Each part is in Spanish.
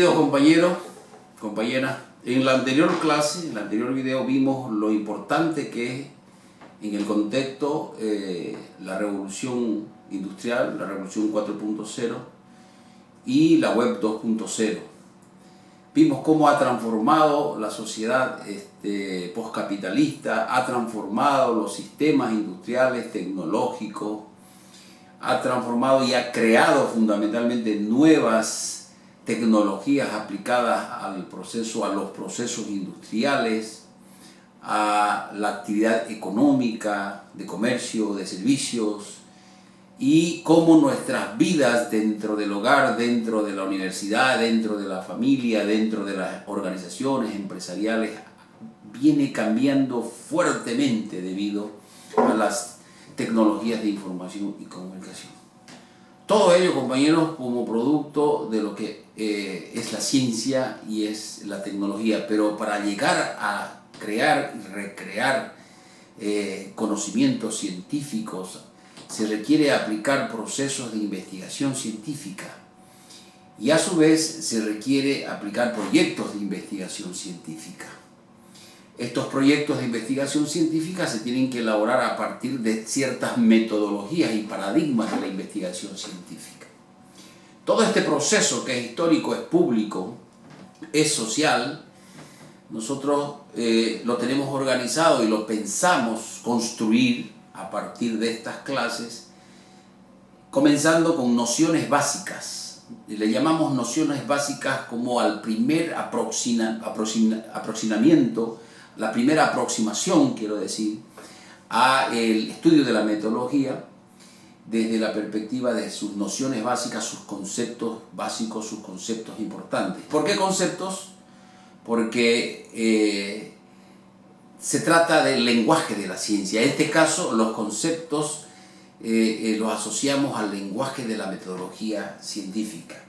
Queridos compañeros, compañeras, en la anterior clase, en el anterior video, vimos lo importante que es en el contexto la revolución industrial, la revolución 4.0 y la web 2.0. Vimos cómo ha transformado la sociedad postcapitalista, ha transformado los sistemas industriales, tecnológicos, ha transformado y ha creado fundamentalmente nuevas tecnologías aplicadas a los procesos industriales, a la actividad económica, de comercio, de servicios, y cómo nuestras vidas dentro del hogar, dentro de la universidad, dentro de la familia, dentro de las organizaciones empresariales, viene cambiando fuertemente debido a las tecnologías de información y comunicación. Todo ello, compañeros, como producto de lo que es la ciencia y es la tecnología, pero para llegar a crear y recrear conocimientos científicos se requiere aplicar procesos de investigación científica y a su vez se requiere aplicar proyectos de investigación científica. Estos proyectos de investigación científica se tienen que elaborar a partir de ciertas metodologías y paradigmas de la investigación científica. Todo este proceso, que es histórico, es público, es social, nosotros lo tenemos organizado y lo pensamos construir a partir de estas clases, comenzando con nociones básicas. Le llamamos nociones básicas como al primer aproximamiento, la primera aproximación, quiero decir, al estudio de la metodología desde la perspectiva de sus nociones básicas, sus conceptos básicos, sus conceptos importantes. ¿Por qué conceptos? Porque se trata del lenguaje de la ciencia. En este caso, los conceptos los asociamos al lenguaje de la metodología científica.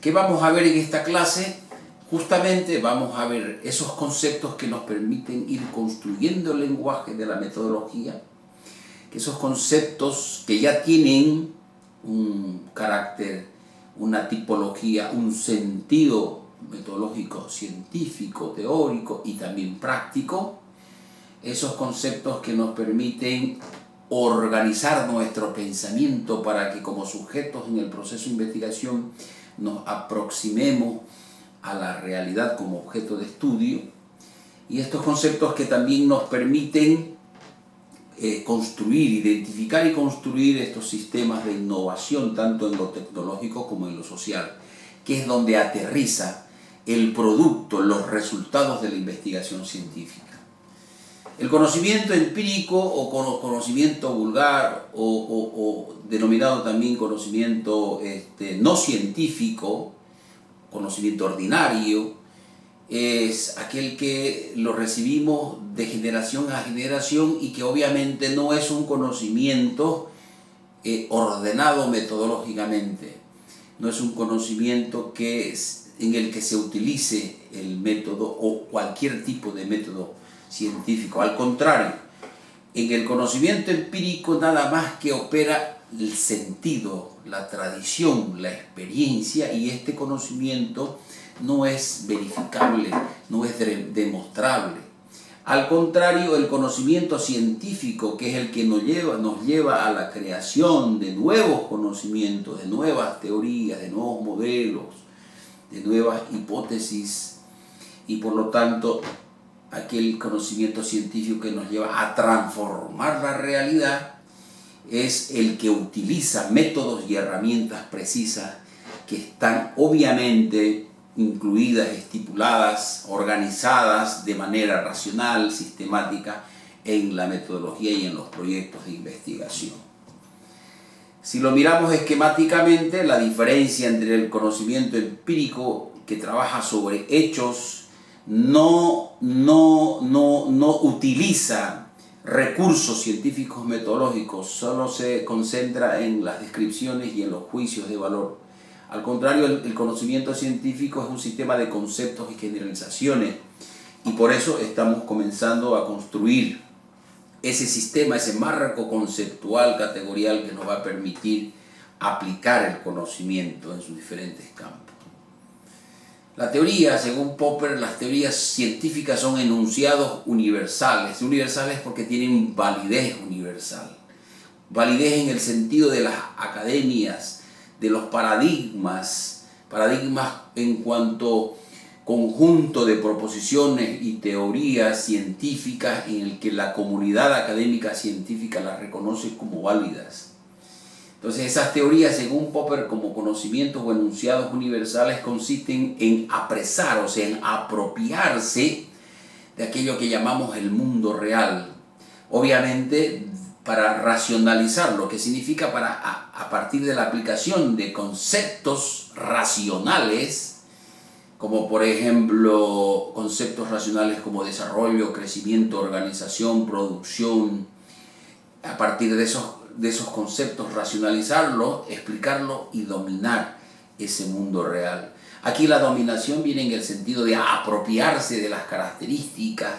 ¿Qué vamos a ver en esta clase? Justamente vamos a ver esos conceptos que nos permiten ir construyendo el lenguaje de la metodología, que esos conceptos que ya tienen un carácter, una tipología, un sentido metodológico, científico, teórico y también práctico, esos conceptos que nos permiten organizar nuestro pensamiento para que como sujetos en el proceso de investigación nos aproximemos a la realidad como objeto de estudio, y estos conceptos que también nos permiten construir, identificar y construir estos sistemas de innovación tanto en lo tecnológico como en lo social, que es donde aterriza el producto, los resultados de la investigación científica. El conocimiento empírico o conocimiento vulgar o denominado también conocimiento no científico, conocimiento ordinario, es aquel que lo recibimos de generación a generación y que obviamente no es un conocimiento ordenado metodológicamente, no es un conocimiento en el que se utilice el método o cualquier tipo de método científico. Al contrario, en el conocimiento empírico nada más que opera el sentido, la tradición, la experiencia, y este conocimiento no es verificable, no es demostrable. Al contrario, el conocimiento científico, que es el que nos lleva a la creación de nuevos conocimientos, de nuevas teorías, de nuevos modelos, de nuevas hipótesis, y por lo tanto aquel conocimiento científico que nos lleva a transformar la realidad, es el que utiliza métodos y herramientas precisas que están obviamente incluidas, estipuladas, organizadas de manera racional, sistemática en la metodología y en los proyectos de investigación. Si lo miramos esquemáticamente, la diferencia entre el conocimiento empírico, que trabaja sobre hechos, no utiliza recursos científicos metodológicos, solo se concentra en las descripciones y en los juicios de valor. Al contrario, el conocimiento científico es un sistema de conceptos y generalizaciones, y por eso estamos comenzando a construir ese sistema, ese marco conceptual, categorial, que nos va a permitir aplicar el conocimiento en sus diferentes campos. La teoría, según Popper, las teorías científicas son enunciados universales. Universales porque tienen validez universal. Validez en el sentido de las academias, de los paradigmas en cuanto conjunto de proposiciones y teorías científicas en el que la comunidad académica científica las reconoce como válidas. Entonces esas teorías, según Popper, como conocimientos o enunciados universales, consisten en apresar, o sea, en apropiarse de aquello que llamamos el mundo real. Obviamente para racionalizarlo, que significa a partir de la aplicación de conceptos racionales, como por ejemplo conceptos racionales como desarrollo, crecimiento, organización, producción, a partir de esos conceptos racionalizarlo, explicarlo y dominar ese mundo real. Aquí la dominación viene en el sentido de apropiarse de las características,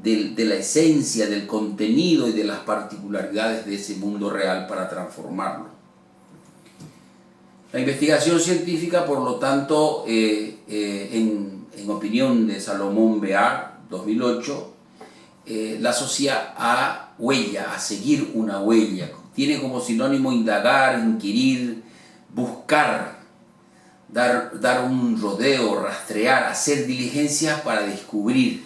de la esencia, del contenido y de las particularidades de ese mundo real para transformarlo. La investigación científica, por lo tanto, en opinión de Salomón Bear, 2008, la asocia a huella, a seguir una huella. Tiene como sinónimo indagar, inquirir, buscar, dar un rodeo, rastrear, hacer diligencias para descubrir,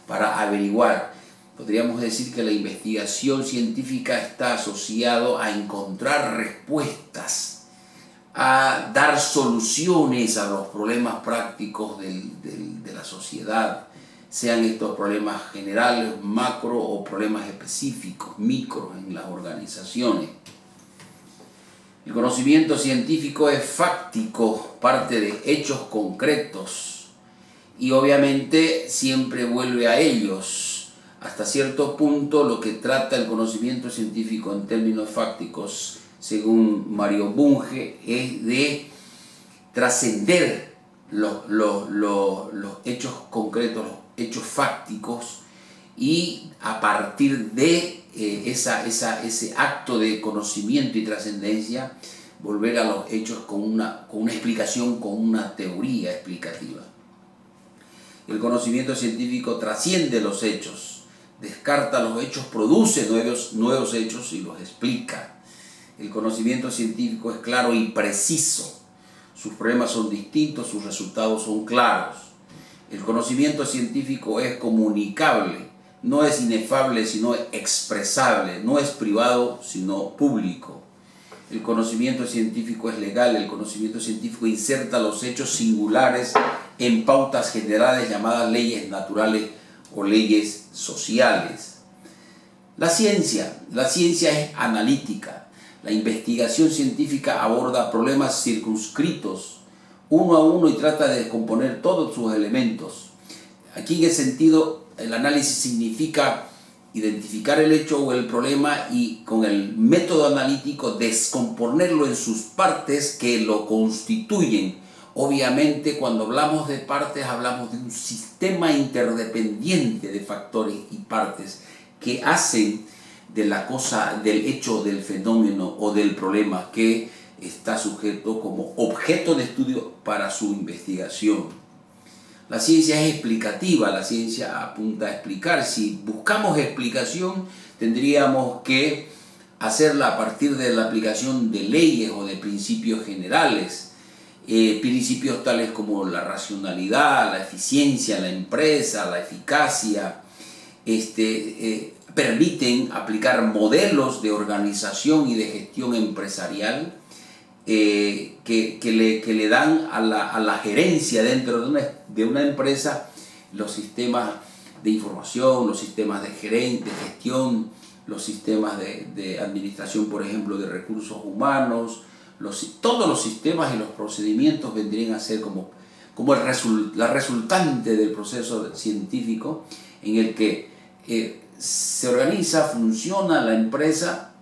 para averiguar. Podríamos decir que la investigación científica está asociado a encontrar respuestas, a dar soluciones a los problemas prácticos de la sociedad, sean estos problemas generales, macro, o problemas específicos, micro, en las organizaciones. El conocimiento científico es fáctico, parte de hechos concretos, y obviamente siempre vuelve a ellos. Hasta cierto punto lo que trata el conocimiento científico en términos fácticos, según Mario Bunge, es de trascender los hechos concretos, los hechos fácticos, y a partir de ese acto de conocimiento y trascendencia, volver a los hechos con una explicación, con una teoría explicativa. El conocimiento científico trasciende los hechos, descarta los hechos, produce nuevos hechos y los explica. El conocimiento científico es claro y preciso. Sus problemas son distintos, sus resultados son claros. El conocimiento científico es comunicable, no es inefable sino expresable, no es privado sino público. El conocimiento científico es legal, el conocimiento científico inserta los hechos singulares en pautas generales llamadas leyes naturales o leyes sociales. La ciencia es analítica. La investigación científica aborda problemas circunscritos uno a uno y trata de descomponer todos sus elementos. Aquí, en ese sentido, el análisis significa identificar el hecho o el problema y con el método analítico descomponerlo en sus partes que lo constituyen. Obviamente, cuando hablamos de partes, hablamos de un sistema interdependiente de factores y partes que hacen de la cosa, del hecho, del fenómeno o del problema que está sujeto como objeto de estudio para su investigación. La ciencia es explicativa, la ciencia apunta a explicar. Si buscamos explicación, tendríamos que hacerla a partir de la aplicación de leyes o de principios generales. Principios tales como la racionalidad, la eficiencia, la empresa, la eficacia, permiten aplicar modelos de organización y de gestión empresarial que le dan a la gerencia dentro de una empresa los sistemas de información, los sistemas de gestión, los sistemas de administración, por ejemplo, de recursos humanos. Todos los sistemas y los procedimientos vendrían a ser como la resultante del proceso científico en el que se organiza, funciona la empresa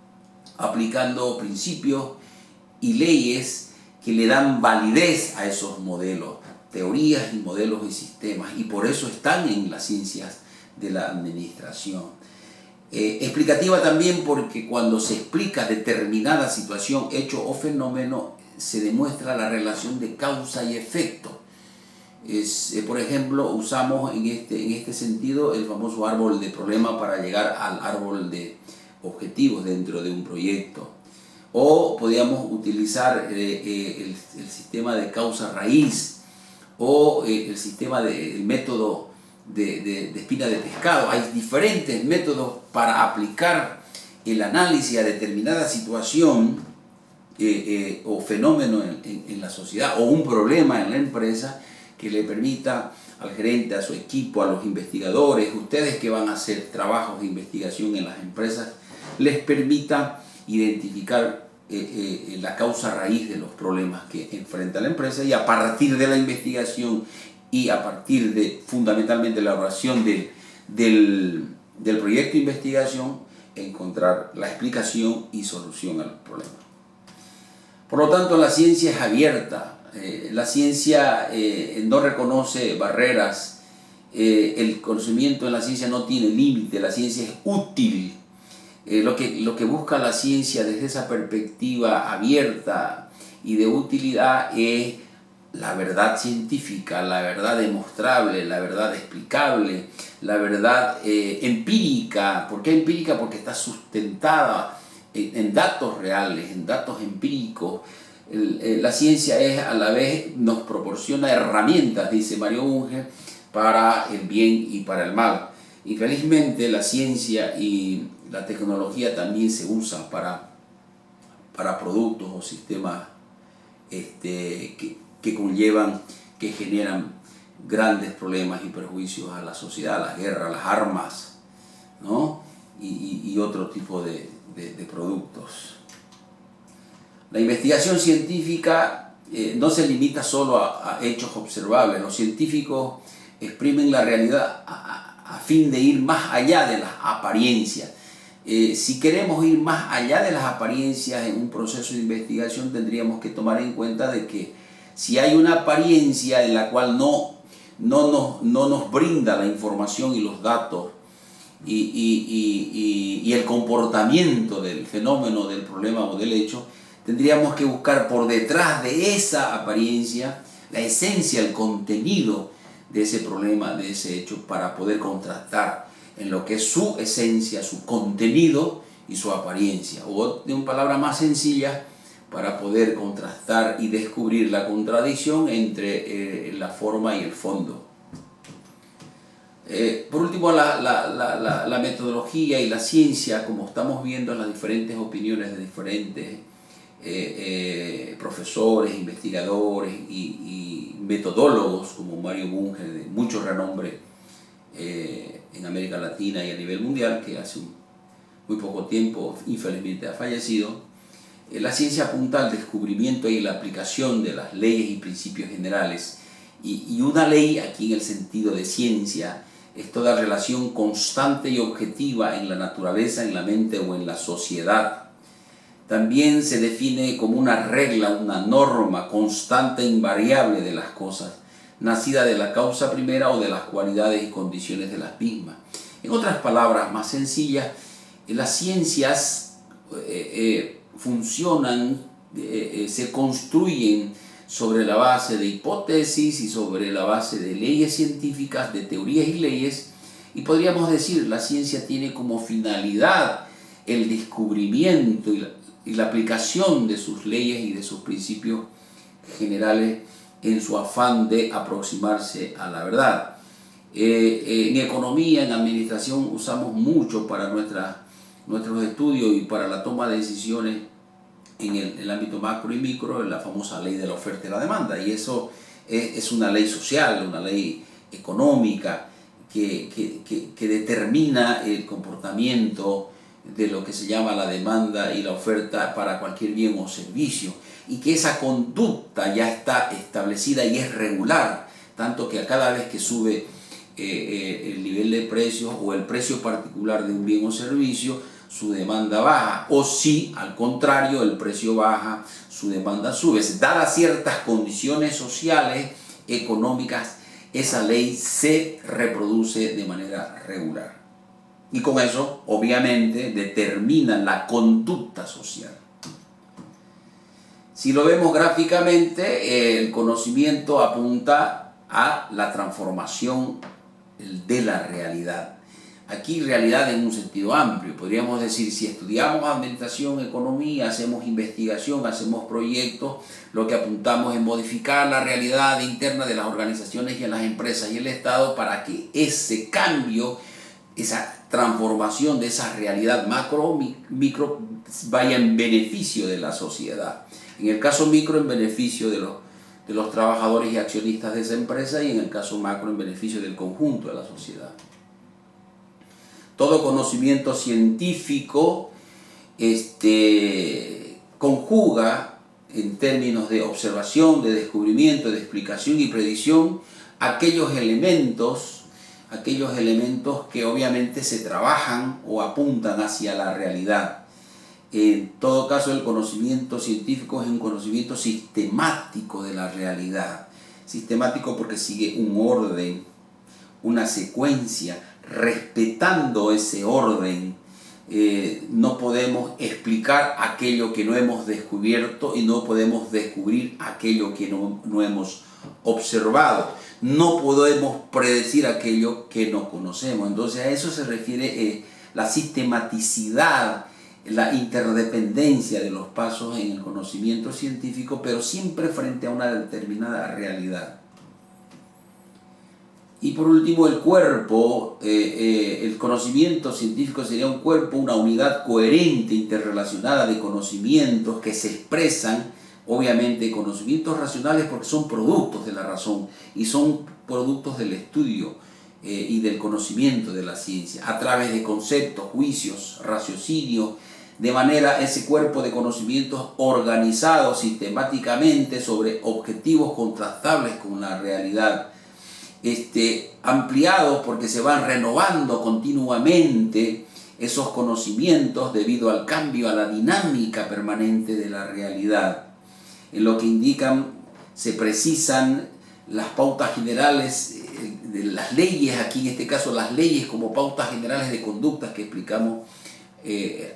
aplicando principios y leyes que le dan validez a esos modelos, teorías y modelos y sistemas, y por eso están en las ciencias de la administración. Explicativa también porque cuando se explica determinada situación, hecho o fenómeno, se demuestra la relación de causa y efecto. Por ejemplo, usamos en este sentido el famoso árbol de problema para llegar al árbol de objetivos dentro de un proyecto. O podríamos utilizar el sistema de causa-raíz o el método de espina de pescado. Hay diferentes métodos para aplicar el análisis a determinada situación o fenómeno en la sociedad o un problema en la empresa que le permita al gerente, a su equipo, a los investigadores, ustedes que van a hacer trabajos de investigación en las empresas, les permita identificar la causa raíz de los problemas que enfrenta la empresa, y a partir de la investigación y a partir de fundamentalmente la elaboración del proyecto de investigación, encontrar la explicación y solución al problema. Por lo tanto, la ciencia es abierta. La ciencia no reconoce barreras, el conocimiento en la ciencia no tiene límite, la ciencia es útil. Lo que busca la ciencia desde esa perspectiva abierta y de utilidad es la verdad científica, la verdad demostrable, la verdad explicable, la verdad empírica. ¿Por qué empírica? Porque está sustentada en datos reales, en datos empíricos. La ciencia es, a la vez, nos proporciona herramientas, dice Mario Bunge, para el bien y para el mal. Infelizmente, la ciencia y la tecnología también se usan para productos o sistemas que conllevan, que generan grandes problemas y perjuicios a la sociedad, las guerras, las armas, ¿no? y otro tipo de productos. La investigación científica no se limita solo a hechos observables. Los científicos exprimen la realidad a fin de ir más allá de las apariencias. Si queremos ir más allá de las apariencias en un proceso de investigación, tendríamos que tomar en cuenta de que si hay una apariencia en la cual no nos brinda la información y los datos y el comportamiento del fenómeno, del problema o del hecho, tendríamos que buscar por detrás de esa apariencia la esencia, el contenido de ese problema, de ese hecho, para poder contrastar en lo que es su esencia, su contenido y su apariencia. O de una palabra más sencilla, para poder contrastar y descubrir la contradicción entre la forma y el fondo. Por último, la metodología y la ciencia, como estamos viendo en las diferentes opiniones de diferentes profesores, investigadores y metodólogos como Mario Bunge, de mucho renombre en América Latina y a nivel mundial, que hace muy poco tiempo infelizmente ha fallecido. La ciencia apunta al descubrimiento y la aplicación de las leyes y principios generales, y una ley aquí en el sentido de ciencia es toda relación constante y objetiva en la naturaleza, en la mente o en la sociedad. También se define como una regla, una norma constante e invariable de las cosas, nacida de la causa primera o de las cualidades y condiciones de las mismas. En otras palabras más sencillas, las ciencias funcionan, se construyen sobre la base de hipótesis y sobre la base de leyes científicas, de teorías y leyes, y podríamos decir la ciencia tiene como finalidad el descubrimiento y la aplicación de sus leyes y de sus principios generales en su afán de aproximarse a la verdad. En economía, en administración, usamos mucho para nuestros estudios y para la toma de decisiones en el ámbito macro y micro, la famosa ley de la oferta y la demanda. Y eso es una ley social, una ley económica que determina el comportamiento de lo que se llama la demanda y la oferta para cualquier bien o servicio, y que esa conducta ya está establecida y es regular, tanto que a cada vez que sube el nivel de precios o el precio particular de un bien o servicio, su demanda baja, o si al contrario el precio baja, su demanda sube. Dadas ciertas condiciones sociales, económicas, esa ley se reproduce de manera regular. Y con eso, obviamente, determina la conducta social. Si lo vemos gráficamente, el conocimiento apunta a la transformación de la realidad. Aquí realidad en un sentido amplio. Podríamos decir, si estudiamos administración, economía, hacemos investigación, hacemos proyectos, lo que apuntamos es modificar la realidad interna de las organizaciones y en las empresas y el Estado para que ese cambio, esa transformación de esa realidad macro, micro, vaya en beneficio de la sociedad. En el caso micro, en beneficio de los trabajadores y accionistas de esa empresa, y en el caso macro, en beneficio del conjunto de la sociedad. Todo conocimiento científico conjuga en términos de observación, de descubrimiento, de explicación y predicción aquellos elementos que obviamente se trabajan o apuntan hacia la realidad. En todo caso, el conocimiento científico es un conocimiento sistemático de la realidad. Sistemático porque sigue un orden, una secuencia. Respetando ese orden, no podemos explicar aquello que no hemos descubierto y no podemos descubrir aquello que no hemos observado. No podemos predecir aquello que no conocemos. Entonces a eso se refiere la sistematicidad, la interdependencia de los pasos en el conocimiento científico, pero siempre frente a una determinada realidad. Y por último, el cuerpo, el conocimiento científico sería un cuerpo, una unidad coherente, interrelacionada de conocimientos que se expresan, obviamente, conocimientos racionales porque son productos de la razón y son productos del estudio y del conocimiento de la ciencia, a través de conceptos, juicios, raciocinios, de manera ese cuerpo de conocimientos organizado sistemáticamente sobre objetivos contrastables con la realidad, ampliados porque se van renovando continuamente esos conocimientos debido al cambio, a la dinámica permanente de la realidad. En lo que indican, se precisan las pautas generales de las leyes, aquí en este caso las leyes como pautas generales de conductas que explicamos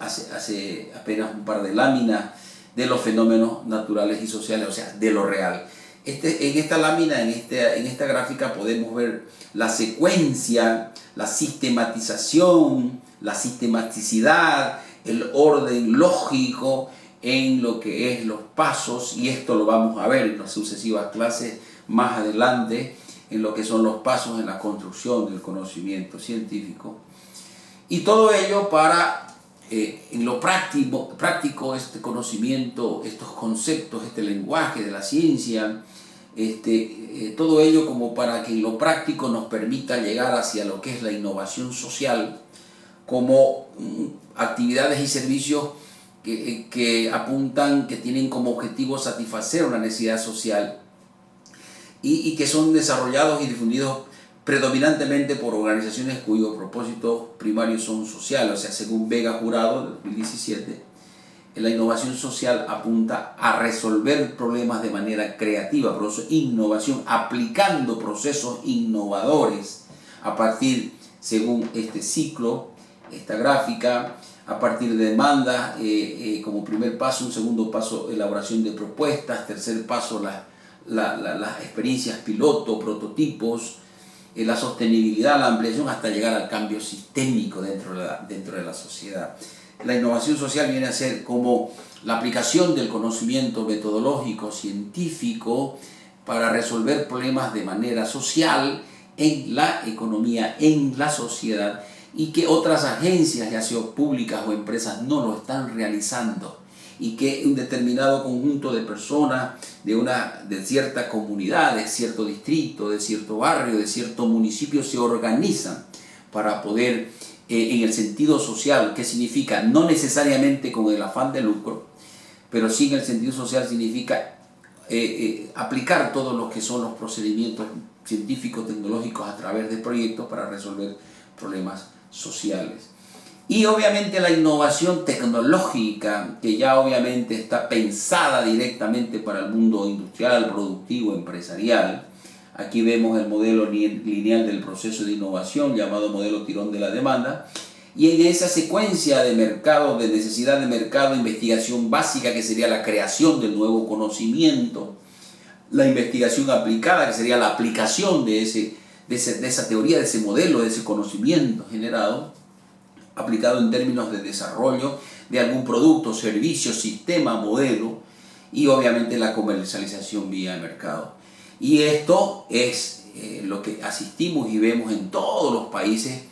hace apenas un par de láminas, de los fenómenos naturales y sociales, o sea, de lo real. En esta lámina, en esta gráfica, podemos ver la secuencia, la sistematización, la sistematicidad, el orden lógico en lo que es los pasos, y esto lo vamos a ver en las sucesivas clases más adelante, en lo que son los pasos en la construcción del conocimiento científico. Y todo ello para, en lo práctico, este conocimiento, estos conceptos, este lenguaje de la ciencia, todo ello como para que en lo práctico nos permita llegar hacia lo que es la innovación social como actividades y servicios que apuntan, que tienen como objetivo satisfacer una necesidad social y que son desarrollados y difundidos predominantemente por organizaciones cuyos propósitos primarios son sociales. O sea, según Vega Jurado, de 2017, la innovación social apunta a resolver problemas de manera creativa, por eso innovación, aplicando procesos innovadores a partir, según este ciclo, esta gráfica, a partir de demandas, como primer paso, un segundo paso, elaboración de propuestas, tercer paso, las experiencias piloto, prototipos, la sostenibilidad, la ampliación, hasta llegar al cambio sistémico dentro de la sociedad. La innovación social viene a ser como la aplicación del conocimiento metodológico científico para resolver problemas de manera social en la economía, en la sociedad, y que otras agencias, ya sea públicas o empresas, no lo están realizando, y que un determinado conjunto de personas de cierta comunidad, de cierto distrito, de cierto barrio, de cierto municipio se organizan para poder, en el sentido social, ¿qué significa? No necesariamente con el afán de lucro, pero sí en el sentido social significa aplicar todos los que son los procedimientos científicos, tecnológicos a través de proyectos para resolver problemas sociales. Y obviamente la innovación tecnológica, que ya obviamente está pensada directamente para el mundo industrial, productivo, empresarial. Aquí vemos el modelo lineal del proceso de innovación, llamado modelo tirón de la demanda. Y en esa secuencia de mercado, de necesidad de mercado, investigación básica, que sería la creación del nuevo conocimiento, la investigación aplicada, que sería la aplicación de esa teoría, de ese modelo, de ese conocimiento generado, aplicado en términos de desarrollo de algún producto, servicio, sistema, modelo, y obviamente la comercialización vía mercado. Y esto es lo que asistimos y vemos en todos los países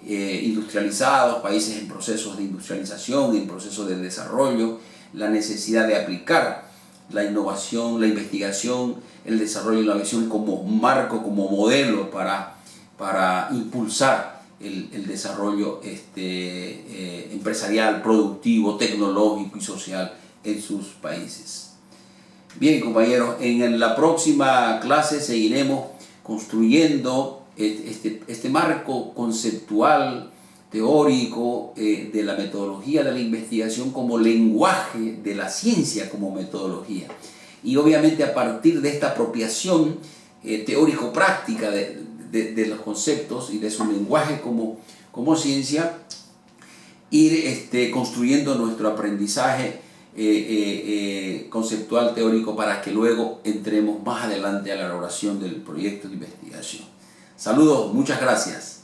industrializados, países en procesos de industrialización, en procesos de desarrollo, la necesidad de aplicar la innovación, la investigación, el desarrollo y la visión como marco, como modelo para impulsar el desarrollo empresarial, productivo, tecnológico y social en sus países. Bien, compañeros, en la próxima clase seguiremos construyendo este marco conceptual, teórico, de la metodología de la investigación como lenguaje de la ciencia como metodología. Y obviamente a partir de esta apropiación teórico-práctica de los conceptos y de su lenguaje como ciencia, ir construyendo nuestro aprendizaje conceptual teórico para que luego entremos más adelante a la elaboración del proyecto de investigación. Saludos, muchas gracias.